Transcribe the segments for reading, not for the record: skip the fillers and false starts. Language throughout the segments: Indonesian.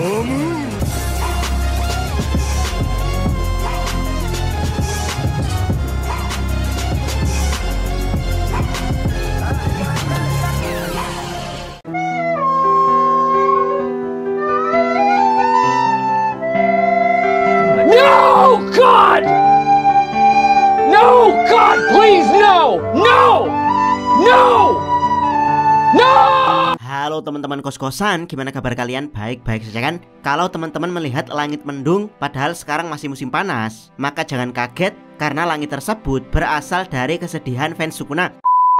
No, God! No, God, please, no! No! No! No! Halo teman-teman kos-kosan, gimana kabar kalian? Baik-baik saja kan? Kalau teman-teman melihat langit mendung padahal sekarang masih musim panas, maka jangan kaget karena langit tersebut berasal dari kesedihan fans Sukuna.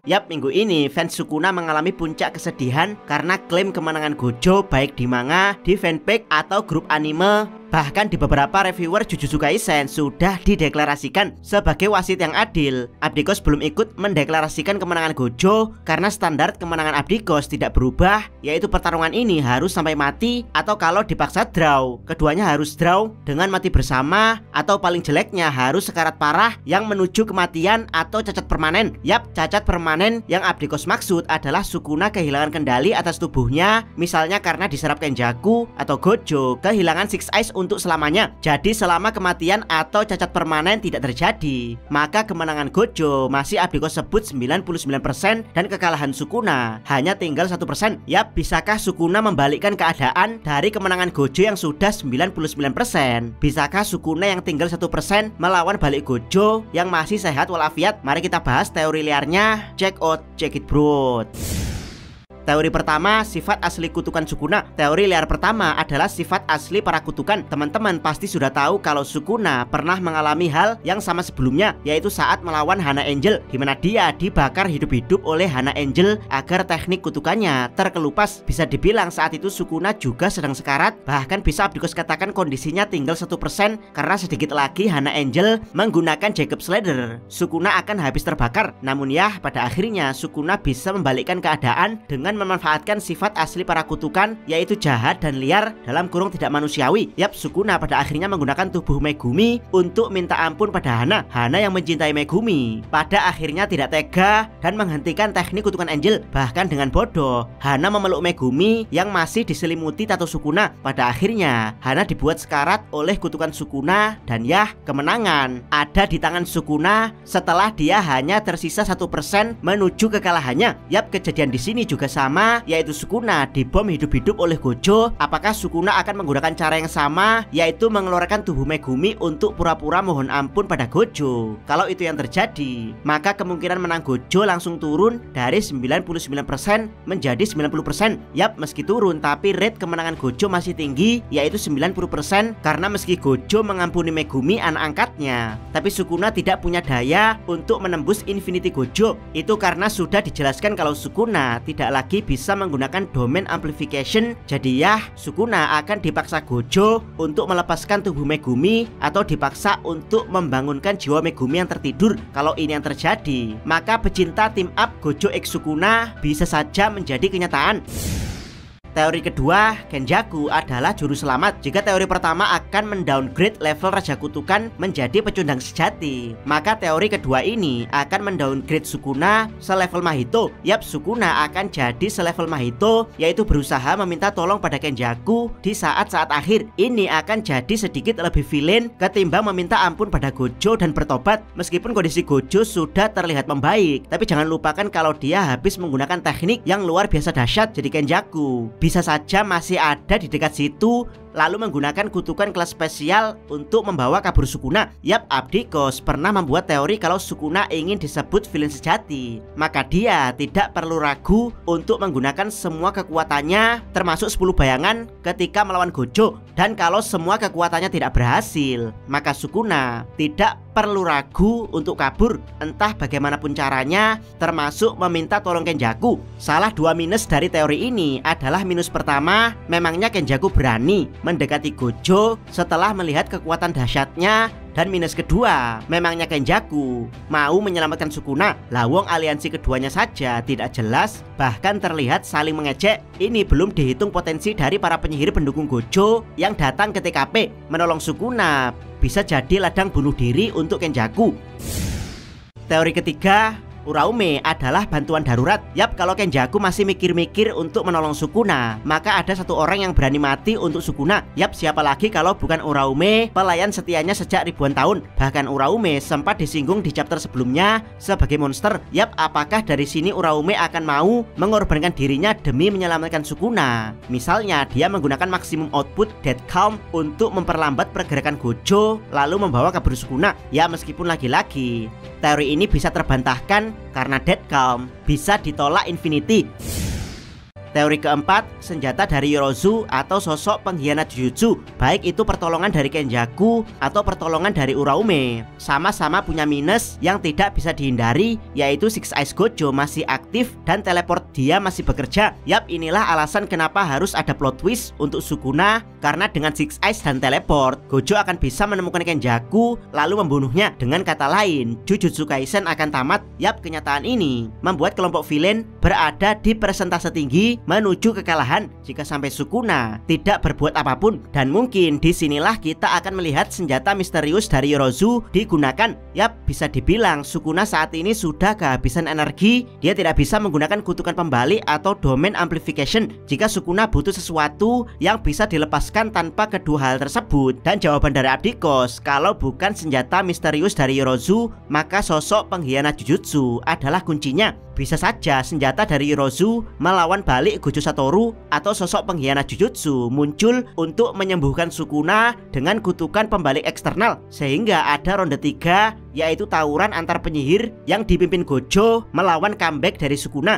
Yap, minggu ini fans Sukuna mengalami puncak kesedihan karena klaim kemenangan Gojo baik di manga, di fanfic, atau grup anime. Bahkan di beberapa reviewer Jujutsu Kaisen sudah dideklarasikan sebagai wasit yang adil. Abdikos belum ikut mendeklarasikan kemenangan Gojo karena standar kemenangan Abdikos tidak berubah, yaitu pertarungan ini harus sampai mati atau kalau dipaksa draw. Keduanya harus draw dengan mati bersama atau paling jeleknya harus sekarat parah yang menuju kematian atau cacat permanen. Yap, cacat permanen yang Abdikos maksud adalah Sukuna kehilangan kendali atas tubuhnya, misalnya karena diserap Kenjaku, atau Gojo kehilangan Six Eyes untuk selamanya. Jadi selama kematian atau cacat permanen tidak terjadi, maka kemenangan Gojo masih Abdikos sebut 99% dan kekalahan Sukuna hanya tinggal 1%. Yap, bisakah Sukuna membalikkan keadaan dari kemenangan Gojo yang sudah 99%? Bisakah Sukuna yang tinggal 1% melawan balik Gojo yang masih sehat walafiat? Mari kita bahas teori liarnya. Check it bro. Teori pertama, sifat asli kutukan Sukuna. Teori liar pertama adalah sifat asli para kutukan. Teman-teman pasti sudah tahu kalau Sukuna pernah mengalami hal yang sama sebelumnya, yaitu saat melawan Hana Angel, di mana dia dibakar hidup-hidup oleh Hana Angel agar teknik kutukannya terkelupas. Bisa dibilang saat itu Sukuna juga sedang sekarat. Bahkan bisa Abdikos katakan kondisinya tinggal 1% karena sedikit lagi Hana Angel menggunakan Jacob Slider. Sukuna akan habis terbakar. Namun ya, pada akhirnya Sukuna bisa membalikkan keadaan dengan memanfaatkan sifat asli para kutukan, yaitu jahat dan liar dalam kurung tidak manusiawi. Yap, Sukuna pada akhirnya menggunakan tubuh Megumi untuk minta ampun pada Hana. Hana yang mencintai Megumi pada akhirnya tidak tega dan menghentikan teknik kutukan Angel. Bahkan dengan bodoh, Hana memeluk Megumi yang masih diselimuti tato Sukuna. Pada akhirnya Hana dibuat sekarat oleh kutukan Sukuna dan ya, kemenangan ada di tangan Sukuna setelah dia hanya tersisa 1% menuju kekalahannya. Yap, kejadian di sini juga sama, yaitu Sukuna dibom hidup-hidup oleh Gojo. Apakah Sukuna akan menggunakan cara yang sama, yaitu mengeluarkan tubuh Megumi untuk pura-pura mohon ampun pada Gojo? Kalau itu yang terjadi, maka kemungkinan menang Gojo langsung turun dari 99% menjadi 90%. Yap, meski turun tapi rate kemenangan Gojo masih tinggi, yaitu 90%, karena meski Gojo mengampuni Megumi anak angkatnya, tapi Sukuna tidak punya daya untuk menembus Infinity Gojo. Itu karena sudah dijelaskan kalau Sukuna tidak lagi bisa menggunakan domain amplification. Jadi ya, Sukuna akan dipaksa Gojo untuk melepaskan tubuh Megumi atau dipaksa untuk membangunkan jiwa Megumi yang tertidur. Kalau ini yang terjadi, maka pecinta team up Gojo X Sukuna bisa saja menjadi kenyataan. Teori kedua, Kenjaku adalah juru selamat. Jika teori pertama akan mendowngrade level Raja Kutukan menjadi pecundang sejati, maka teori kedua ini akan mendowngrade Sukuna selevel Mahito. Yap, Sukuna akan jadi selevel Mahito, yaitu berusaha meminta tolong pada Kenjaku di saat-saat akhir. Ini akan jadi sedikit lebih villain ketimbang meminta ampun pada Gojo dan bertobat. Meskipun kondisi Gojo sudah terlihat membaik, tapi jangan lupakan kalau dia habis menggunakan teknik yang luar biasa dahsyat. Jadi Kenjaku bisa saja masih ada di dekat situ, lalu menggunakan kutukan kelas spesial untuk membawa kabur Sukuna. Yap, Abdikos pernah membuat teori kalau Sukuna ingin disebut villain sejati, maka dia tidak perlu ragu untuk menggunakan semua kekuatannya termasuk 10 bayangan ketika melawan Gojo. Dan kalau semua kekuatannya tidak berhasil, maka Sukuna tidak perlu ragu untuk kabur, entah bagaimanapun caranya, termasuk meminta tolong Kenjaku. Salah dua minus dari teori ini adalah minus pertama, memangnya Kenjaku berani mendekati Gojo setelah melihat kekuatan dahsyatnya. Dan minus kedua, memangnya Kenjaku mau menyelamatkan Sukuna. Lawong aliansi keduanya saja tidak jelas, bahkan terlihat saling mengejek. Ini belum dihitung potensi dari para penyihir pendukung Gojo yang datang ke TKP menolong Sukuna. Bisa jadi ladang bunuh diri untuk Kenjaku. Teori ketiga, Uraume adalah bantuan darurat. Yap, kalau Kenjaku masih mikir-mikir untuk menolong Sukuna, maka ada satu orang yang berani mati untuk Sukuna. Yap, siapa lagi kalau bukan Uraume, pelayan setianya sejak ribuan tahun. Bahkan Uraume sempat disinggung di chapter sebelumnya sebagai monster. Yap, apakah dari sini Uraume akan mau mengorbankan dirinya demi menyelamatkan Sukuna? Misalnya dia menggunakan maksimum output Dead Calm untuk memperlambat pergerakan Gojo lalu membawa kabur Sukuna. Ya, meskipun lagi-lagi teori ini bisa terbantahkan karena Dead Calm bisa ditolak Infinity. Teori keempat, senjata dari Yorozu atau sosok pengkhianat Jujutsu, baik itu pertolongan dari Kenjaku atau pertolongan dari Uraume, sama-sama punya minus yang tidak bisa dihindari, yaitu Six Eyes Gojo masih aktif dan teleport dia masih bekerja. Yap, inilah alasan kenapa harus ada plot twist untuk Sukuna, karena dengan Six Eyes dan teleport, Gojo akan bisa menemukan Kenjaku lalu membunuhnya. Dengan kata lain, Jujutsu Kaisen akan tamat. Yap, kenyataan ini membuat kelompok villain berada di persentase tinggi menuju kekalahan jika sampai Sukuna tidak berbuat apapun. Dan mungkin disinilah kita akan melihat senjata misterius dari Yorozu digunakan. Yap, bisa dibilang Sukuna saat ini sudah kehabisan energi. Dia tidak bisa menggunakan kutukan pembalik atau domain amplification jika Sukuna butuh sesuatu yang bisa dilepaskan tanpa kedua hal tersebut. Dan jawaban dari Abdikos, kalau bukan senjata misterius dari Yorozu, maka sosok pengkhianat Jujutsu adalah kuncinya. Bisa saja senjata dari Yorozu melawan balik Gojo Satoru atau sosok pengkhianat Jujutsu muncul untuk menyembuhkan Sukuna dengan kutukan pembalik eksternal, sehingga ada ronde 3, yaitu tawuran antar penyihir yang dipimpin Gojo melawan comeback dari Sukuna.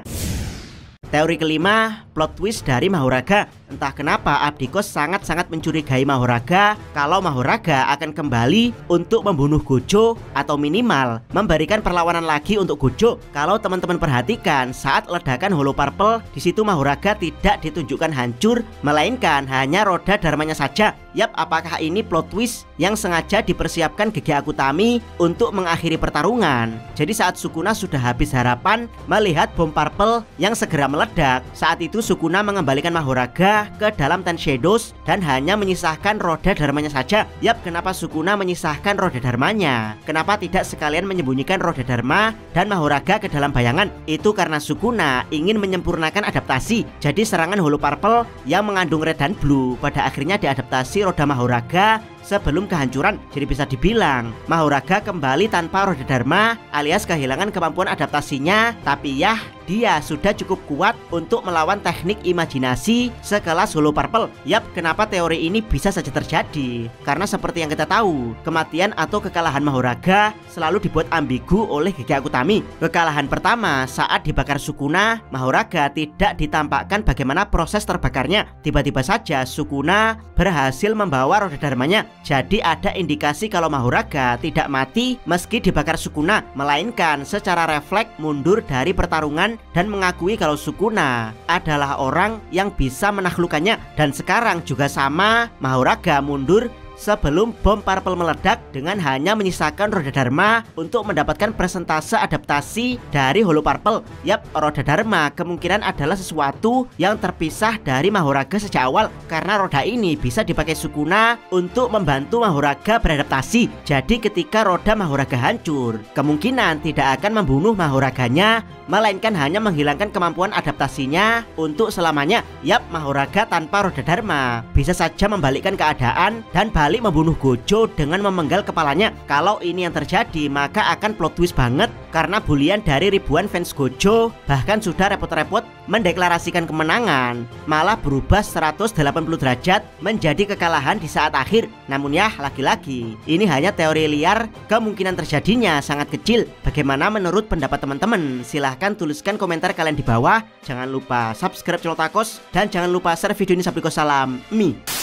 Teori kelima, plot twist dari Mahoraga. Entah kenapa Abdikos sangat-sangat mencurigai Mahoraga kalau Mahoraga akan kembali untuk membunuh Gojo atau minimal memberikan perlawanan lagi untuk Gojo. Kalau teman-teman perhatikan saat ledakan Hollow Purple, di situ Mahoraga tidak ditunjukkan hancur, melainkan hanya roda dharmanya saja. Yap, apakah ini plot twist yang sengaja dipersiapkan GG Akutami untuk mengakhiri pertarungan? Jadi saat Sukuna sudah habis harapan melihat bom Purple yang segera meledak, saat itu Sukuna mengembalikan Mahoraga ke dalam Ten Shadows dan hanya menyisahkan roda dharmanya saja. Yap, kenapa Sukuna menyisahkan roda dharmanya? Kenapa tidak sekalian menyembunyikan roda dharma dan Mahoraga ke dalam bayangan? Itu karena Sukuna ingin menyempurnakan adaptasi. Jadi serangan Hollow Purple yang mengandung red dan blue pada akhirnya diadaptasi roda Mahoraga sebelum kehancuran. Jadi bisa dibilang Mahoraga kembali tanpa roda dharma alias kehilangan kemampuan adaptasinya, tapi ya dia sudah cukup kuat untuk melawan teknik imajinasi sekelas Hollow Purple. Yap, kenapa teori ini bisa saja terjadi? Karena seperti yang kita tahu, kematian atau kekalahan Mahoraga selalu dibuat ambigu oleh GG Akutami. Kekalahan pertama saat dibakar Sukuna, Mahoraga tidak ditampakkan bagaimana proses terbakarnya. Tiba-tiba saja Sukuna berhasil membawa roda dharmanya. Jadi ada indikasi kalau Mahoraga tidak mati meski dibakar Sukuna, melainkan secara refleks mundur dari pertarungan dan mengakui kalau Sukuna adalah orang yang bisa menaklukkannya. Dan sekarang juga sama, Mahoraga mundur sebelum bom Purple meledak dengan hanya menyisakan roda dharma untuk mendapatkan persentase adaptasi dari Hollow Purple. Yap, roda dharma kemungkinan adalah sesuatu yang terpisah dari Mahoraga sejak awal, karena roda ini bisa dipakai Sukuna untuk membantu Mahoraga beradaptasi. Jadi ketika roda Mahoraga hancur, kemungkinan tidak akan membunuh Mahoraganya, melainkan hanya menghilangkan kemampuan adaptasinya untuk selamanya. Yap, Mahoraga tanpa roda dharma bisa saja membalikkan keadaan dan balik membunuh Gojo dengan memenggal kepalanya. Kalau ini yang terjadi, maka akan plot twist banget, karena bulian dari ribuan fans Gojo bahkan sudah repot-repot mendeklarasikan kemenangan, malah berubah 180 derajat menjadi kekalahan di saat akhir. Namun ya, lagi-lagi ini hanya teori liar, kemungkinan terjadinya sangat kecil. Bagaimana menurut pendapat teman-teman? Silahkan tuliskan komentar kalian di bawah. Jangan lupa subscribe channel Takos dan jangan lupa share video ini sampai salam. Mi.